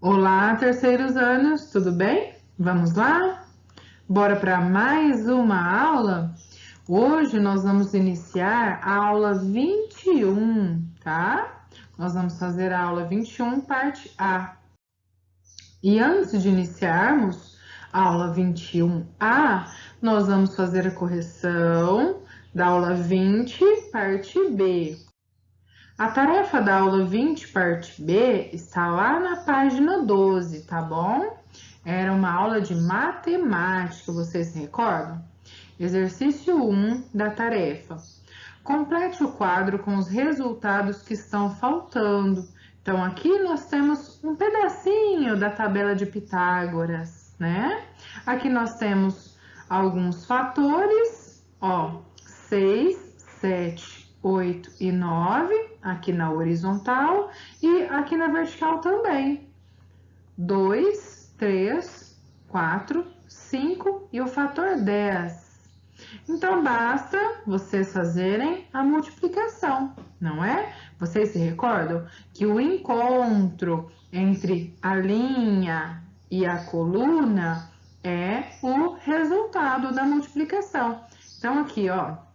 Olá, terceiros anos, tudo bem? Vamos lá? Bora para mais uma aula? Hoje nós vamos iniciar a aula 21, tá? Nós vamos fazer a aula 21, parte A. E antes de iniciarmos a aula 21A, nós vamos fazer a correção da aula 20, parte B. A tarefa da aula 20, parte B, está lá na página 12, tá bom? Era uma aula de matemática, vocês se recordam? Exercício 1 da tarefa. Complete o quadro com os resultados que estão faltando. Então, aqui nós temos um pedacinho da tabela de Pitágoras, né? Aqui nós temos alguns fatores, ó, 6, 7, 8 e 9, aqui na horizontal e aqui na vertical também. 2, 3, 4, 5 e o fator 10. Então, basta vocês fazerem a multiplicação, não é? Vocês se recordam que o encontro entre a linha e a coluna é o resultado da multiplicação. Então, aqui, ó,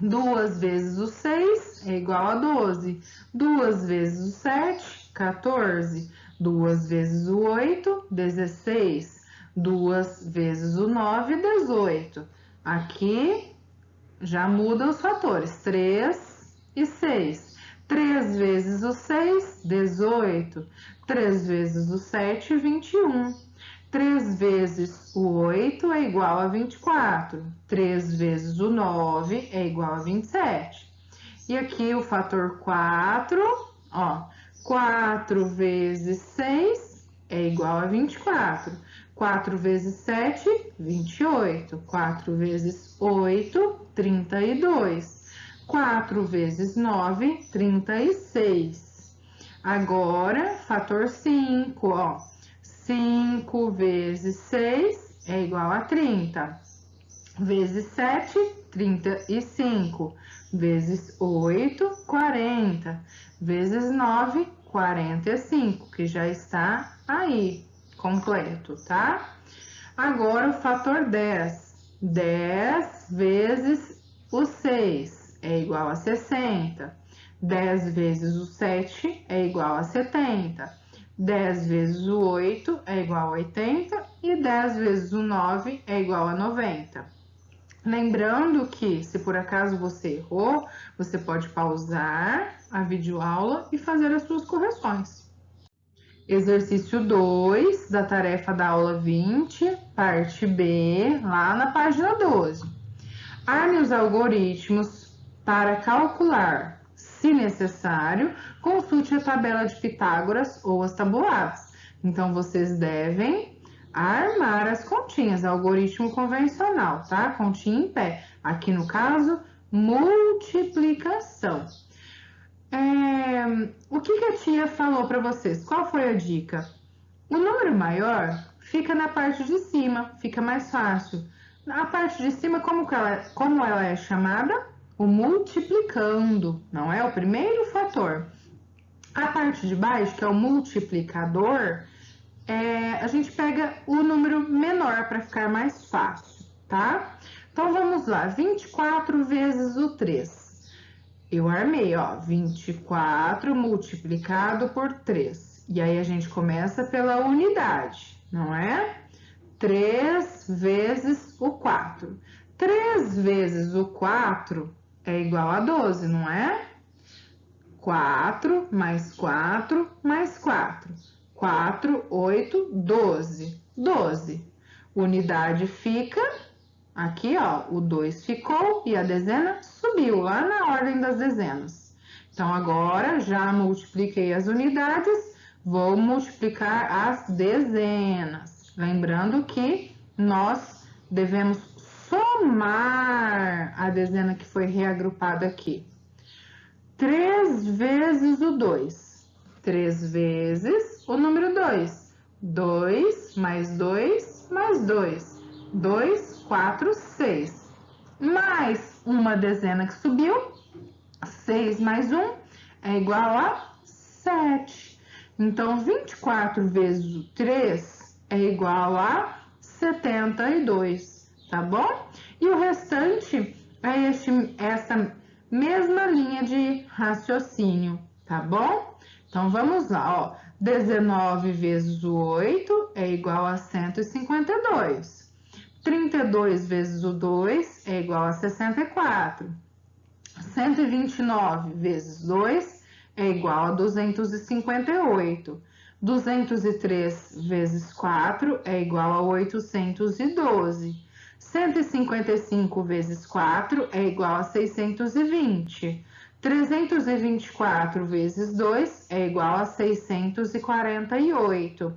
2 vezes o 6 é igual a 12. 2 vezes o 7, 14. 2 vezes o 8, 16. 2 vezes o 9, 18. Aqui já mudam os fatores, 3 e 6. 3 vezes o 6, 18. 3 vezes o 7, 21. 3 vezes o 8 é igual a 24. 3 vezes o 9 é igual a 27. E aqui o fator 4, ó, 4 vezes 6 é igual a 24. 4 vezes 7, 28. 4 vezes 8, 32. 4 vezes 9, 36. Agora, fator 5, ó. 5 vezes 6 é igual a 30. Vezes 7, 35. Vezes 8, 40. Vezes 9, 45, que já está aí, completo, tá? Agora o fator 10. 10 vezes o 6 é igual a 60. 10 vezes o 7 é igual a 70. 10 vezes o 8 é igual a 80 e 10 vezes o 9 é igual a 90. Lembrando que, se por acaso você errou, você pode pausar a videoaula e fazer as suas correções. Exercício 2 da tarefa da aula 20, parte B, lá na página 12. Arme os algoritmos para calcular. Se necessário, consulte a tabela de Pitágoras ou as tabuladas. Então, vocês devem armar as continhas, algoritmo convencional, tá? Continha em pé. Aqui no caso, multiplicação. O que a tia falou para vocês? Qual foi a dica? O número maior fica na parte de cima, fica mais fácil. A parte de cima, como ela é chamada? O multiplicando, não é? O primeiro fator. A parte de baixo, que é o multiplicador, a gente pega o número menor para ficar mais fácil, tá? Então, vamos lá. 24 vezes o 3. Eu armei, ó, 24 multiplicado por 3. E aí, a gente começa pela unidade, não é? 3 vezes o 4. 3 vezes o 4 é igual a 12, não é? 4 mais 4 mais 4. 4, 8, 12. 12. Unidade fica aqui, ó, o 2 ficou e a dezena subiu lá na ordem das dezenas. Então, agora já multipliquei as unidades, vou multiplicar as dezenas. Lembrando que nós devemos somar a dezena que foi reagrupada aqui. 3 vezes o 2. 3 vezes o número 2. 2 mais 2 mais 2. 2, 4, 6. Mais uma dezena que subiu. 6 mais 1 é igual a 7. Então, 24 vezes o 3 é igual a 72, tá bom? E o restante é essa mesma linha de raciocínio, tá bom? Então, vamos lá, ó. 19 vezes o 8 é igual a 152. 32 vezes o 2 é igual a 64. 129 vezes 2 é igual a 258. 203 vezes 4 é igual a 812. 155 vezes 4 é igual a 620. 324 vezes 2 é igual a 648.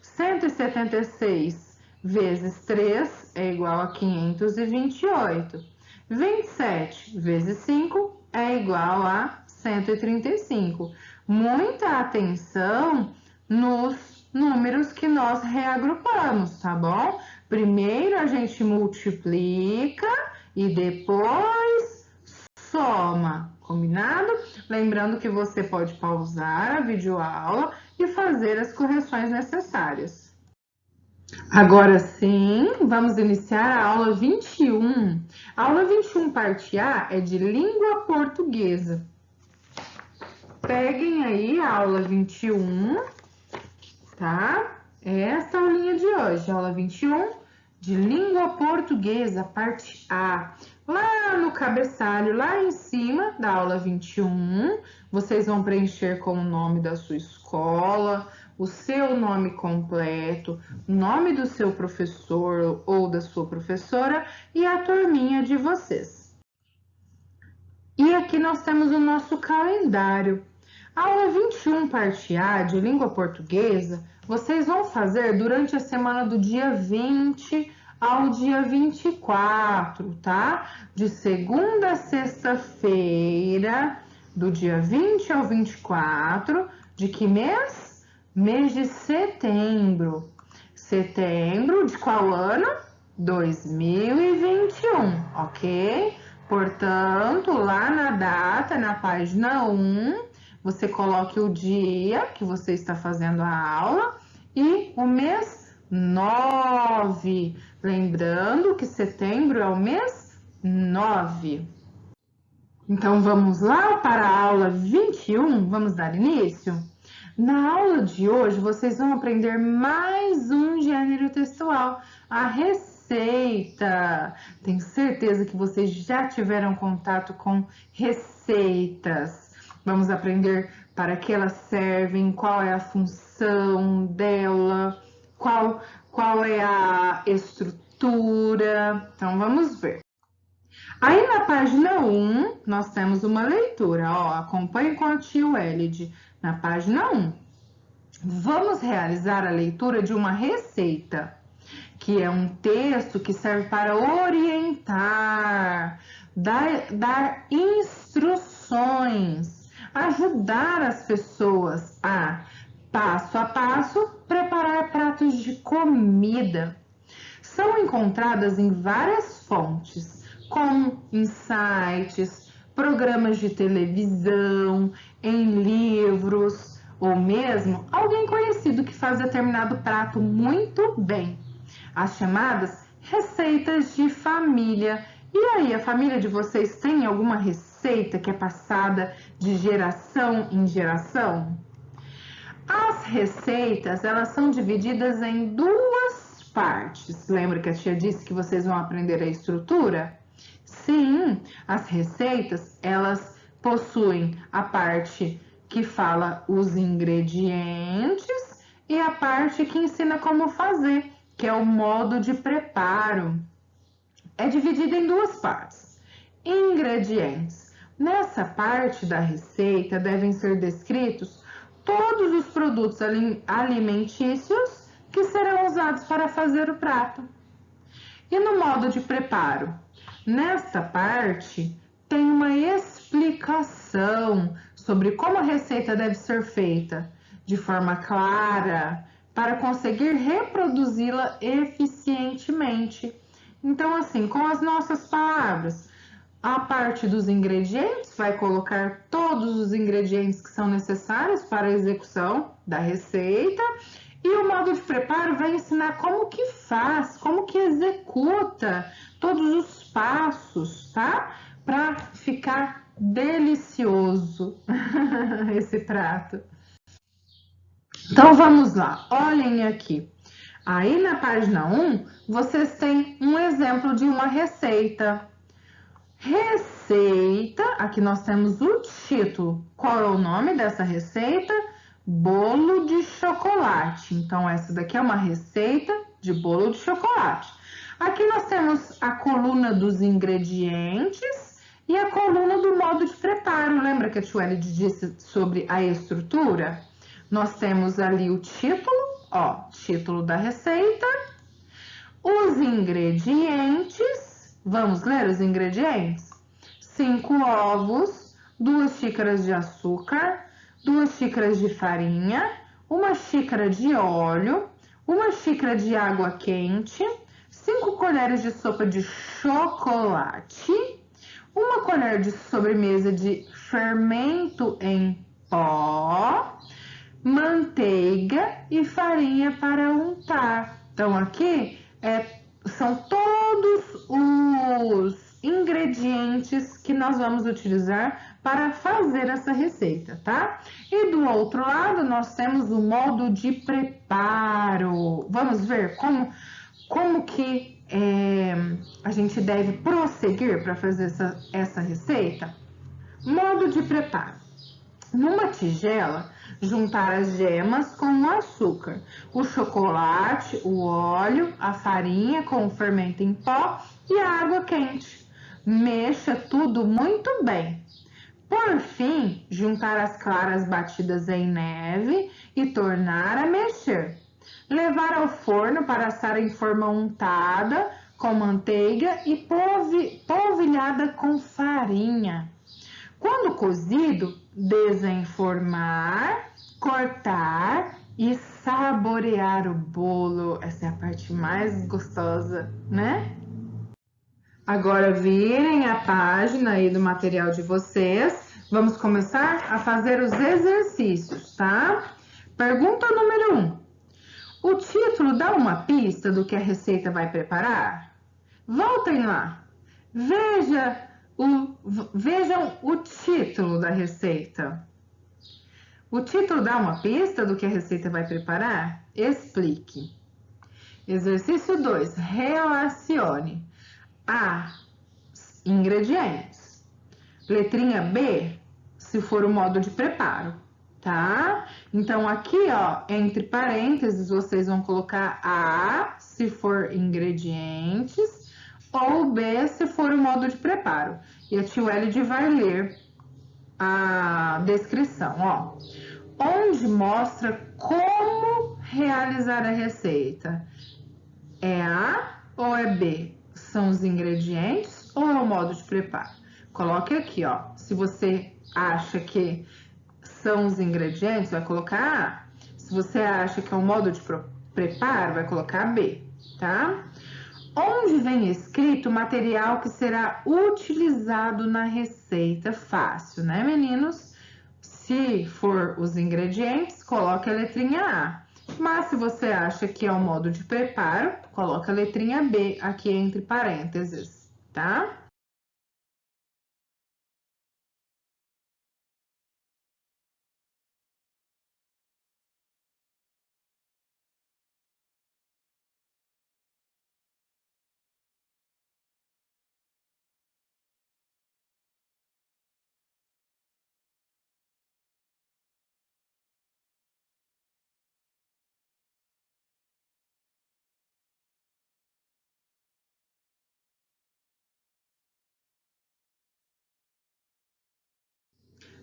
176 vezes 3 é igual a 528. 27 vezes 5 é igual a 135. Muita atenção nos números que nós reagrupamos, tá bom? Primeiro a gente multiplica e depois soma, combinado? Lembrando que você pode pausar a videoaula e fazer as correções necessárias. Agora sim, vamos iniciar a aula 21. A aula 21, parte A, é de língua portuguesa. Peguem aí a aula 21, tá? Essa é a aulinha de hoje, aula 21, de língua portuguesa, parte A. Lá no cabeçalho, lá em cima da aula 21, vocês vão preencher com o nome da sua escola, o seu nome completo, o nome do seu professor ou da sua professora e a turminha de vocês. E aqui nós temos o nosso calendário. A aula 21, parte A, de língua portuguesa, vocês vão fazer durante a semana do dia 20 ao dia 24, tá? De segunda a sexta-feira, do dia 20 ao 24, de que mês? Mês de setembro. Setembro de qual ano? 2021, ok? Portanto, lá na data, na página 1, você coloque o dia que você está fazendo a aula e o mês 9. Lembrando que setembro é o mês 9. Então, vamos lá para a aula 21? Vamos dar início? Na aula de hoje, vocês vão aprender mais um gênero textual, a receita. Tenho certeza que vocês já tiveram contato com receitas. Vamos aprender para que elas servem, qual é a função dela, qual é a estrutura. Então, vamos ver. Aí na página 1, nós temos uma leitura, ó, acompanhe com a tia Welid. Na página 1, vamos realizar a leitura de uma receita, que é um texto que serve para orientar, dar instruções, ajudar as pessoas a passo, preparar pratos de comida. São encontradas em várias fontes, como em sites, programas de televisão, em livros, ou mesmo alguém conhecido que faz determinado prato muito bem. As chamadas receitas de família. E aí, a família de vocês tem alguma receita que é passada de geração em geração? As receitas, elas são divididas em duas partes. Lembra que a tia disse que vocês vão aprender a estrutura? Sim, as receitas, elas possuem a parte que fala os ingredientes e a parte que ensina como fazer, que é o modo de preparo. É dividida em duas partes. Ingredientes. Nessa parte da receita devem ser descritos todos os produtos alimentícios que serão usados para fazer o prato. E no modo de preparo? Nesta parte, tem uma explicação sobre como a receita deve ser feita de forma clara para conseguir reproduzi-la eficientemente. Então, assim, com as nossas palavras, A parte dos ingredientes, vai colocar todos os ingredientes que são necessários para a execução da receita. E o modo de preparo vai ensinar como que faz, como que executa todos os passos, tá? Para ficar delicioso esse prato. Então vamos lá, olhem aqui. Aí na página 1, vocês têm um exemplo de uma receita. Receita, aqui nós temos o título. Qual é o nome dessa receita? Bolo de chocolate. Então, essa daqui é uma receita de bolo de chocolate. Aqui nós temos a coluna dos ingredientes e a coluna do modo de preparo. Lembra que a Tchueli disse sobre a estrutura? Nós temos ali o título, ó, título da receita, os ingredientes. Vamos ler os ingredientes? 5 ovos, 2 xícaras de açúcar, 2 xícaras de farinha, 1 xícara de óleo, 1 xícara de água quente, 5 colheres de sopa de chocolate, 1 colher de sobremesa de fermento em pó, manteiga e farinha para untar. Então, aqui são todos os ingredientes que nós vamos utilizar para fazer essa receita, tá? E do outro lado, nós temos o modo de preparo. Vamos ver como que a gente deve prosseguir para fazer essa receita? Modo de preparo. Numa tigela, juntar as gemas com o açúcar, o chocolate, o óleo, a farinha com o fermento em pó e a água quente. Mexa tudo muito bem. Por fim, juntar as claras batidas em neve e tornar a mexer. Levar ao forno para assar em forma untada com manteiga e polvilhada com farinha. Quando cozido, desenformar, cortar e saborear o bolo. Essa é a parte mais gostosa, né? Agora virem a página aí do material de vocês. Vamos começar a fazer os exercícios, tá? Pergunta número 1. O título dá uma pista do que a receita vai preparar? Voltem lá. Vejam o título da receita. O título dá uma pista do que a receita vai preparar? Explique. Exercício 2. Relacione. A. Ingredientes. Letrinha B, se for o modo de preparo, tá? Então, aqui, ó, entre parênteses, vocês vão colocar A, se for ingredientes, ou B, se for o modo de preparo. E a Tchueli vai ler a descrição, ó. Onde mostra como realizar a receita. É A ou é B? São os ingredientes ou é o modo de preparo? Coloque aqui, ó. Se você acha que são os ingredientes, vai colocar A. Se você acha que é o modo de preparo, vai colocar B, tá? Onde vem escrito o material que será utilizado na receita? Fácil, né, meninos? Se for os ingredientes, coloque a letrinha A. Mas se você acha que é o modo de preparo, coloca a letrinha B aqui entre parênteses, tá?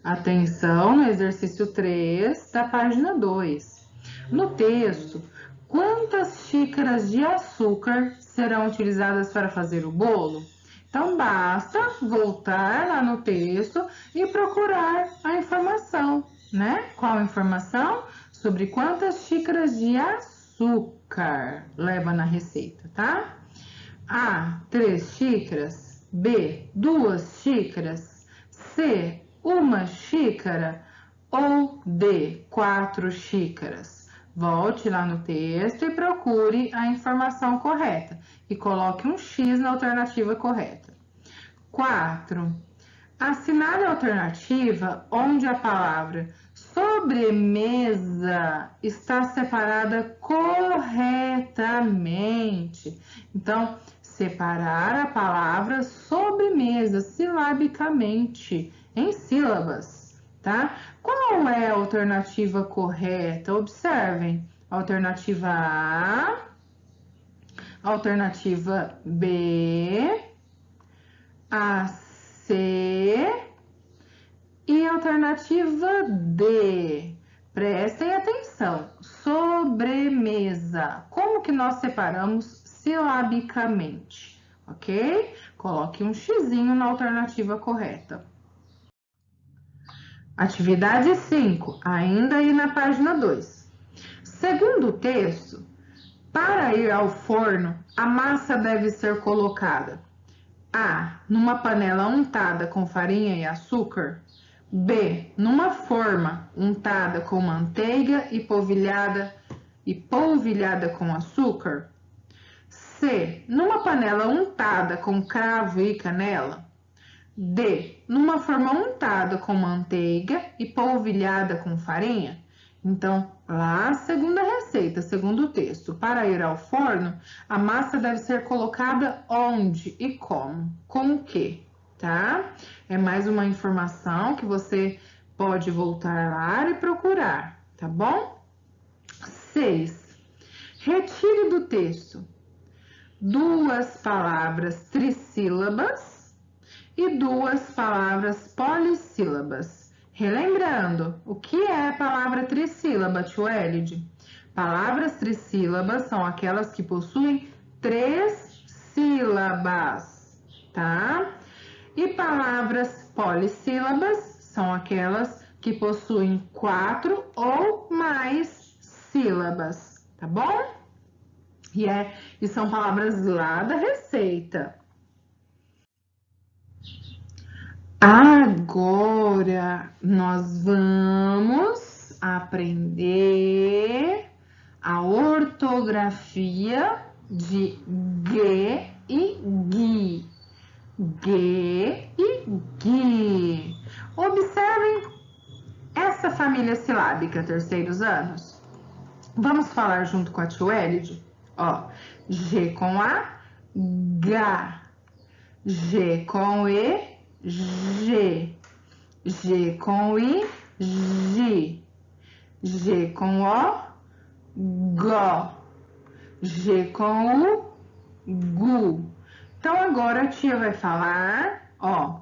Atenção no exercício 3 da página 2. No texto, quantas xícaras de açúcar serão utilizadas para fazer o bolo? Então, basta voltar lá no texto e procurar a informação, né? Qual informação? Sobre quantas xícaras de açúcar leva na receita, tá? A, 3 xícaras. B, 2 xícaras, C, 1 xícara ou D, 4 xícaras? Volte lá no texto e procure a informação correta e coloque um X na alternativa correta. 4. Assinale a alternativa onde a palavra sobremesa está separada corretamente. Então, separar a palavra sobremesa silabicamente em sílabas, tá? Qual é a alternativa correta? Observem. Alternativa A, alternativa B, a C e alternativa D. Prestem atenção. Sobremesa. Como que nós separamos silabicamente? Ok? Coloque um xizinho na alternativa correta. Atividade 5, ainda aí na página 2. Segundo o texto, para ir ao forno, a massa deve ser colocada: A, numa panela untada com farinha e açúcar. B, numa forma untada com manteiga e polvilhada com açúcar. C, numa panela untada com cravo e canela. D, numa forma untada com manteiga e polvilhada com farinha. Então, lá, segunda receita, segundo o texto, para ir ao forno, a massa deve ser colocada onde e como? Com o quê? Tá? É mais uma informação que você pode voltar lá e procurar, tá bom? 6. Retire do texto 2 palavras trissílabas e 2 palavras polissílabas. Relembrando, o que é a palavra trissílaba, tio Elide? Palavras trissílabas são aquelas que possuem 3 sílabas, tá? E palavras polissílabas são aquelas que possuem 4 ou mais sílabas, tá bom? E são palavras lá da receita. Agora nós vamos aprender a ortografia de G e GUI. G e GUI. Observem essa família silábica, terceiros anos. Vamos falar junto com a tio Elide? Ó, G com A, G. G com E, G. G com I, G. G com O, Gó. G com U, Gu. Então, agora a tia vai falar, ó,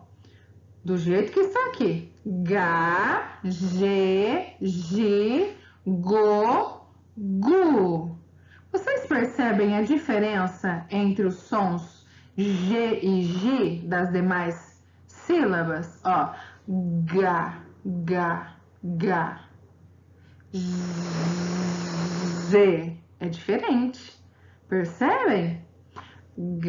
do jeito que está aqui. G, G, G, Go, Gu. Vocês percebem a diferença entre os sons G e G das demais sílabas? Ó, G, G, G. Z é diferente. Percebem? G,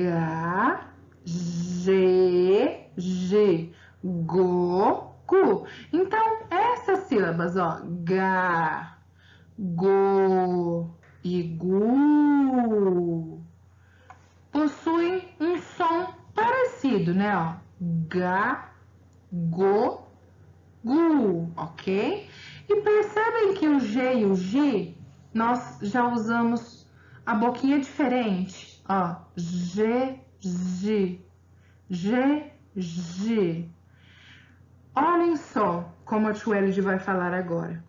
G, G, Go, Gu. Então, essas sílabas, ó, G, Go e Gu, possuem um som parecido, né? Ó, G, Go, Gu, ok? E percebem que o G e o G, nós já usamos a boquinha diferente. Ó, G, G, G, G. Olhem só como a tio Elide vai falar agora.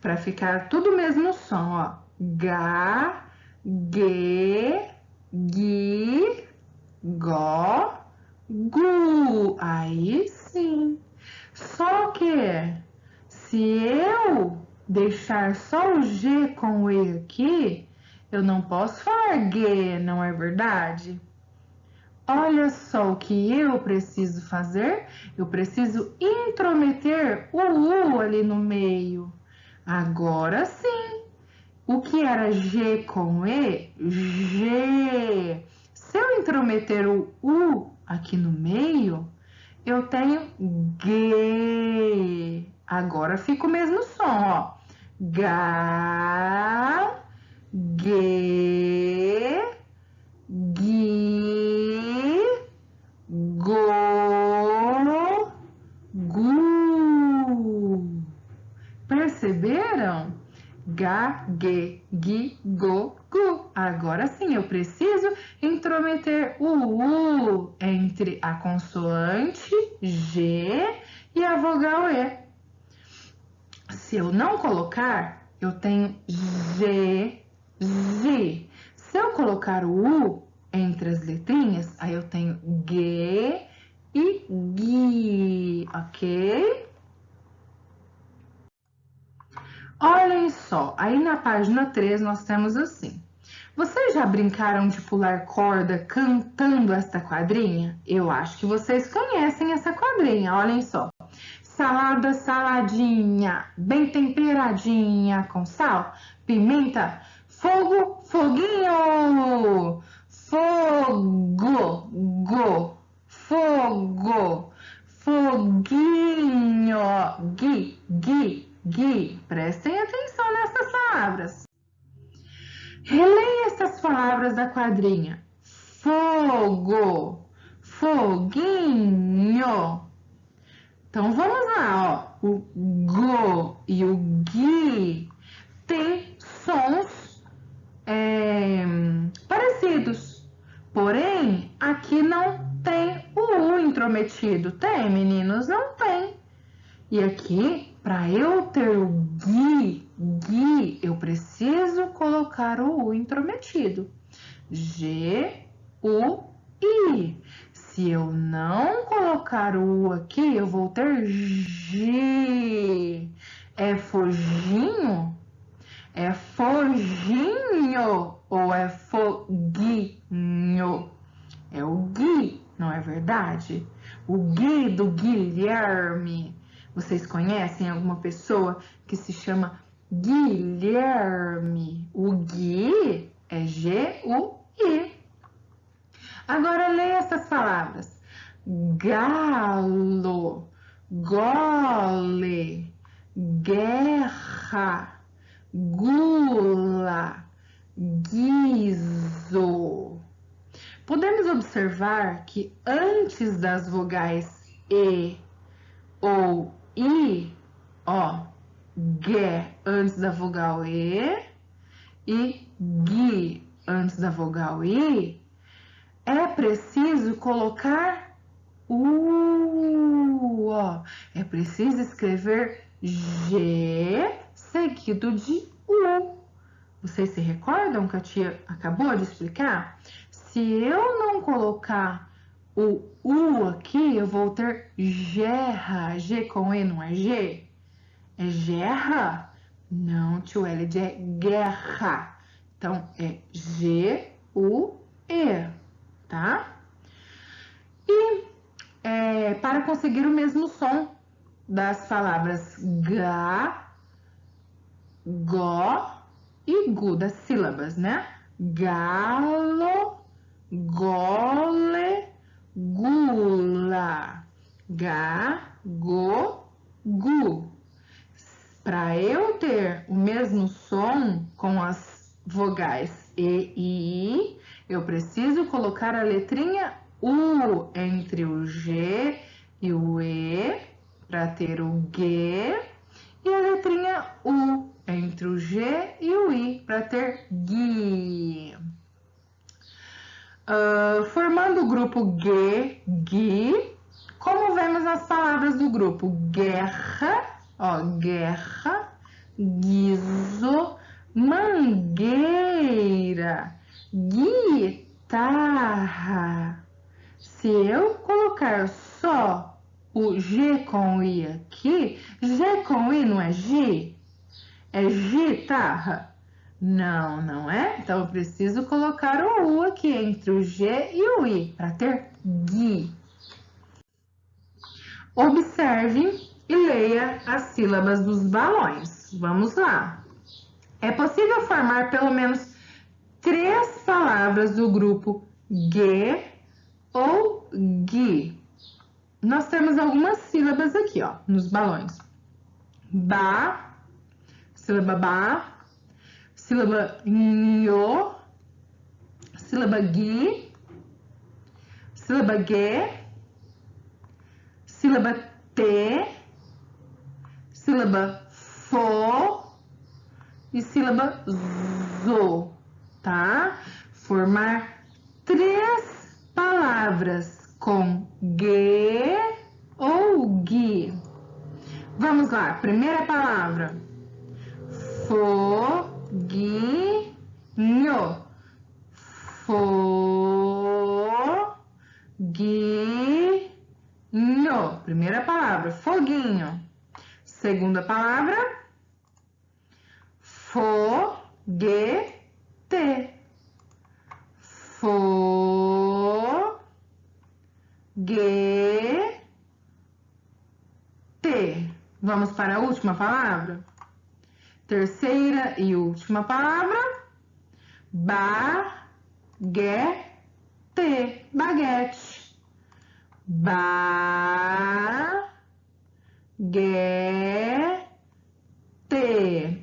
Para ficar tudo o mesmo som, ó. G, G, Gui, Gó, Gu. Aí sim. Só que se eu deixar só o G com o E aqui, eu não posso falar G, não é verdade? Olha só o que eu preciso fazer. Eu preciso intrometer o U ali no meio. Agora sim. O que era G com E? G. Se eu intrometer o U aqui no meio, eu tenho G. Agora fica o mesmo som, ó. Ga, G, Gui, Go, Gu. Perceberam? Ga, Ge, Gi, Go, Gu. Agora sim, eu preciso intrometer o U entre a consoante G e a vogal E. Se eu não colocar, eu tenho G, G. Se eu colocar o U entre as letrinhas, aí eu tenho G e Gui, ok? Olhem só, aí na página 3 nós temos assim. Vocês já brincaram de pular corda cantando esta quadrinha? Eu acho que vocês conhecem essa quadrinha, olhem só. Salada, saladinha, bem temperadinha com sal, pimenta, fogo, foguinho. Fogo, go, fogo, foguinho, gui, gui, gui. Prestem atenção nessas palavras. Releia essas palavras da quadrinha. Fogo, foguinho. Então vamos lá, ó. O go e o gui têm sons parecidos. Porém, aqui não tem o U intrometido. Tem, meninos? Não tem. E aqui, para eu ter o gui, eu preciso colocar o U intrometido. G, U, I. Se eu não colocar o U aqui, eu vou ter G. É foginho? É foginho ou é foguinho? É o Gui, não é verdade? O Gui do Guilherme. Vocês conhecem alguma pessoa que se chama Guilherme? O Gui é G-U-I. Agora leia essas palavras. Galo, gole, guerra, gula, guizo. Podemos observar que antes das vogais E ou I, ó, G antes da vogal E e Gui antes da vogal I, é preciso colocar U, ó. É preciso escrever G seguido de U. Vocês se recordam que a tia acabou de explicar? Se eu não colocar o U aqui, eu vou ter gerra. G com E não é G? É gerra? Não, tio L, é guerra. Então, é G-U-E, tá? E para conseguir o mesmo som das palavras ga, go e gu, das sílabas, né? Galo, gole, gula. Ga, go, gu. Para eu ter o mesmo som com as vogais E e I, eu preciso colocar a letrinha U entre o G e o E para ter o G, e a letrinha U entre o G e o I para ter Gui. Formando o grupo G, Gui, como vemos nas palavras do grupo guerra, ó, guerra, guizo, mangueira, guitarra. Se eu colocar só o G com I aqui, G com I não é G? É guitarra? Não, não é? Então, eu preciso colocar o U aqui entre o G e o I para ter gui. Observe e leia as sílabas dos balões. Vamos lá. É possível formar pelo menos 3 palavras do grupo G ou gui. Nós temos algumas sílabas aqui, ó, nos balões. Ba, sílaba nho, sílaba gui, sílaba gue, sílaba te, sílaba fo e sílaba zo, tá? Formar 3 palavras com gue ou gui. Vamos lá, primeira palavra. Foguinho. Foguinho. Primeira palavra, foguinho. Segunda palavra, foguete. Foguete. Vamos para a última palavra? Terceira e última palavra, baguete. Baguete. Baguete.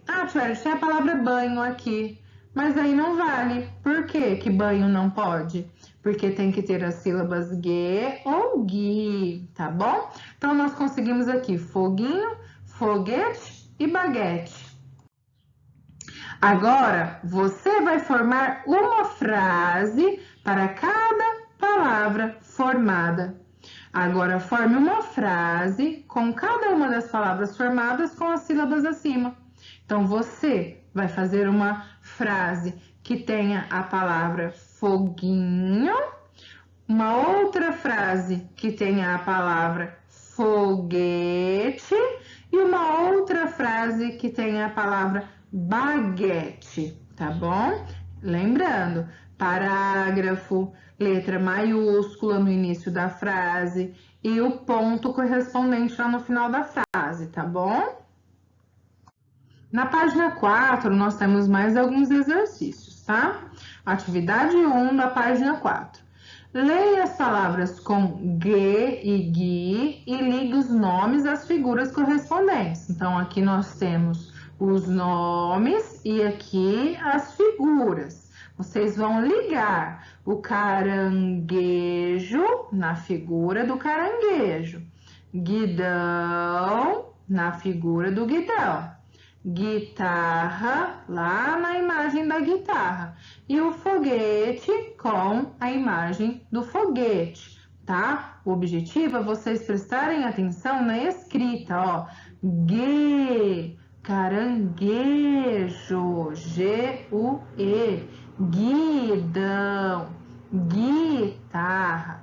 Ah, Tiara, tem a palavra banho aqui, mas aí não vale. Por quê que banho não pode? Porque tem que ter as sílabas gue ou gui, tá bom? Então, nós conseguimos aqui foguinho, foguete e baguete. Agora, você vai formar uma frase para cada palavra formada. Agora, forme uma frase com cada uma das palavras formadas com as sílabas acima. Então, você vai fazer uma frase que tenha a palavra foguinho, uma outra frase que tenha a palavra foguete e uma outra frase que tenha a palavra baguete, tá bom? Lembrando, parágrafo, letra maiúscula no início da frase e o ponto correspondente lá no final da frase, tá bom? Na página 4, nós temos mais alguns exercícios, tá? Atividade 1 da página 4. Leia as palavras com gue e gui e ligue os nomes às figuras correspondentes. Então, aqui nós temos os nomes e aqui as figuras. Vocês vão ligar o caranguejo na figura do caranguejo, guidão na figura do guidão, guitarra lá na imagem da guitarra e o foguete com a imagem do foguete, tá? O objetivo é vocês prestarem atenção na escrita, ó, gue, caranguejo, G-U-E, guidão, guitarra,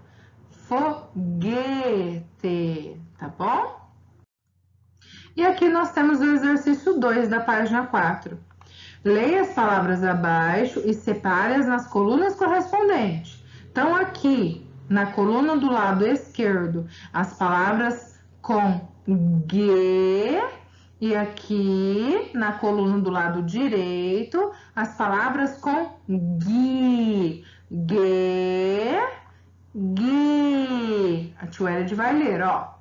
foguete, tá bom? E aqui nós temos o exercício 2 da página 4. Leia as palavras abaixo e separe-as nas colunas correspondentes. Então, aqui, na coluna do lado esquerdo, as palavras com gue, e aqui, na coluna do lado direito, as palavras com gui. Gue, gui. A tia Ed vai ler, ó.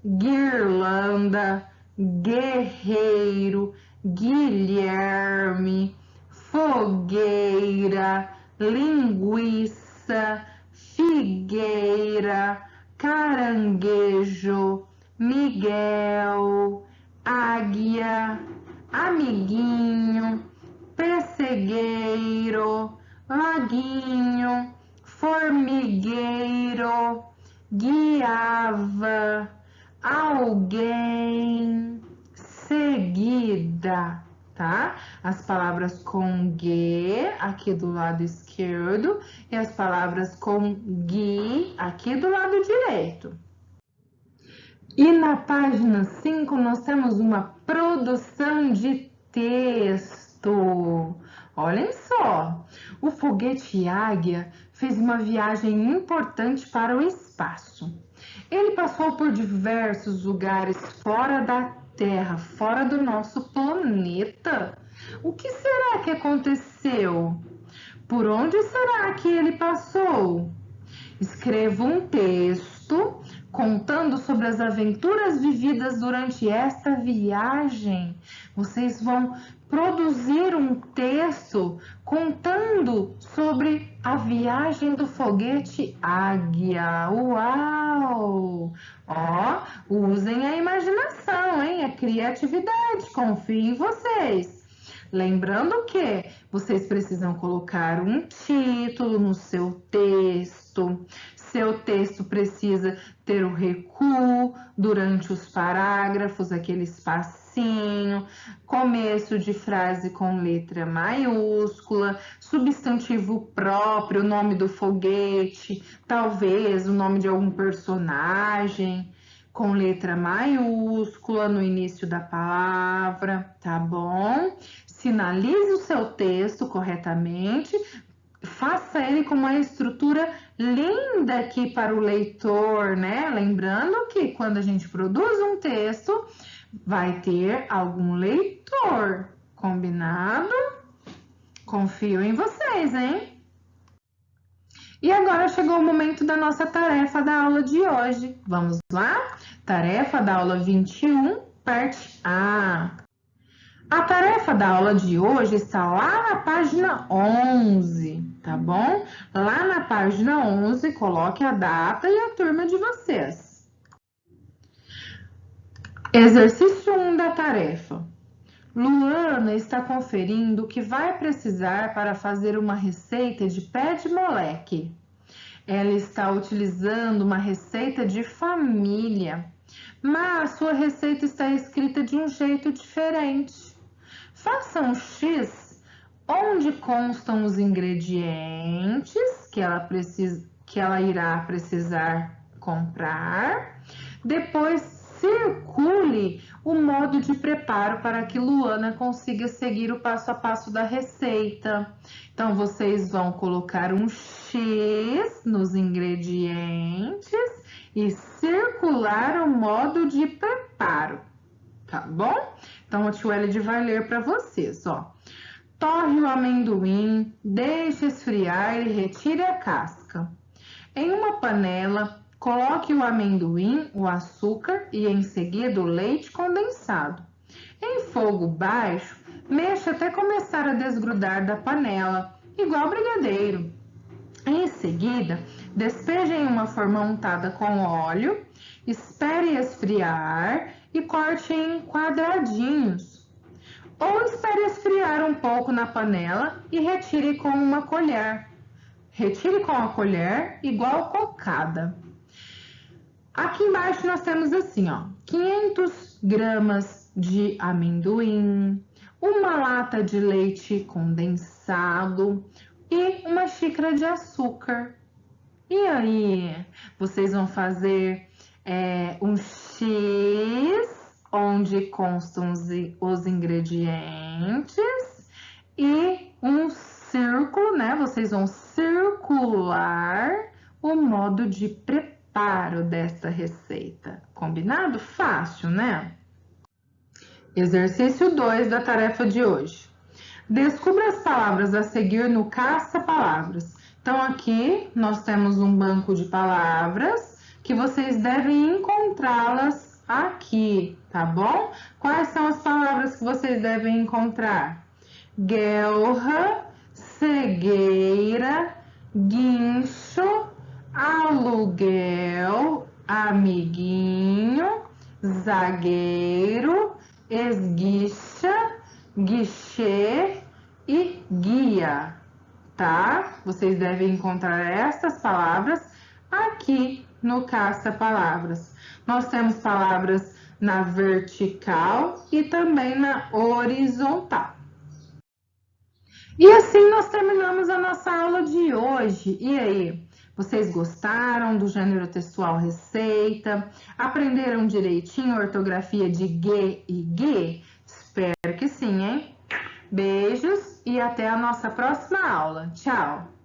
Guirlanda, guerreiro, Guilherme, fogueira, linguiça, figueira, caranguejo, Miguel, águia, amiguinho, pessegueiro, laguinho, formigueiro, guiava, alguém, seguida, tá? As palavras com gue aqui do lado esquerdo e as palavras com gui aqui do lado direito. E na página 5 nós temos uma produção de texto. Olhem só, o foguete águia fez uma viagem importante para o espaço. Ele passou por diversos lugares fora da Terra, fora do nosso planeta. O que será que aconteceu? Por onde será que ele passou? Escreva um texto contando sobre as aventuras vividas durante esta viagem. Vocês vão produzir um texto contando sobre a viagem do foguete Águia. Uau! Ó, usem a imaginação, hein? A criatividade. Confio em vocês. Lembrando que vocês precisam colocar um título no seu texto. Seu texto precisa ter o recuo durante os parágrafos, aquele espacinho, começo de frase com letra maiúscula, substantivo próprio, o nome do foguete, talvez o nome de algum personagem com letra maiúscula no início da palavra, tá bom? Sinalize o seu texto corretamente, faça ele com uma estrutura linda aqui para o leitor, né? Lembrando que quando a gente produz um texto, vai ter algum leitor, combinado? Confio em vocês, hein? E agora chegou o momento da nossa tarefa da aula de hoje. Vamos lá? Tarefa da aula 21, parte A. A tarefa da aula de hoje está lá na página 11, tá bom? Lá na página 11, coloque a data e a turma de vocês. Exercício 1 da tarefa. Luana está conferindo o que vai precisar para fazer uma receita de pé de moleque. Ela está utilizando uma receita de família, mas sua receita está escrita de um jeito diferente. Faça um X onde constam os ingredientes que ela irá precisar comprar. Depois circule o modo de preparo para que Luana consiga seguir o passo a passo da receita. Então, vocês vão colocar um X nos ingredientes e circular o modo de preparo, tá bom? Então, a tia Elide vai ler para vocês, ó. Torre o amendoim, deixe esfriar e retire a casca. Em uma panela, coloque o amendoim, o açúcar e em seguida o leite condensado. Em fogo baixo, mexa até começar a desgrudar da panela, igual brigadeiro. Em seguida, despeje em uma forma untada com óleo, espere esfriar e corte em quadradinhos. Ou espere esfriar um pouco na panela e retire com uma colher. Retire com a colher igual cocada. Aqui embaixo nós temos assim, ó, 500 gramas de amendoim, uma lata de leite condensado e uma xícara de açúcar. E aí, vocês vão fazer um X onde constam os ingredientes e um círculo, né? Vocês vão circular o modo de preparo desta receita. Combinado? Fácil, né? Exercício 2 da tarefa de hoje. Descubra as palavras a seguir no caça-palavras. Então, aqui nós temos um banco de palavras que vocês devem encontrá-las aqui, tá bom? Quais são as palavras que vocês devem encontrar? Guelra, cegueira, guincho, aluguel, amiguinho, zagueiro, esguicha, guichê e guia, tá? Vocês devem encontrar essas palavras aqui no caça-palavras. Nós temos palavras na vertical e também na horizontal. E assim nós terminamos a nossa aula de hoje. E aí, vocês gostaram do gênero textual receita? Aprenderam direitinho a ortografia de G e G? Espero que sim, hein? Beijos e até a nossa próxima aula. Tchau!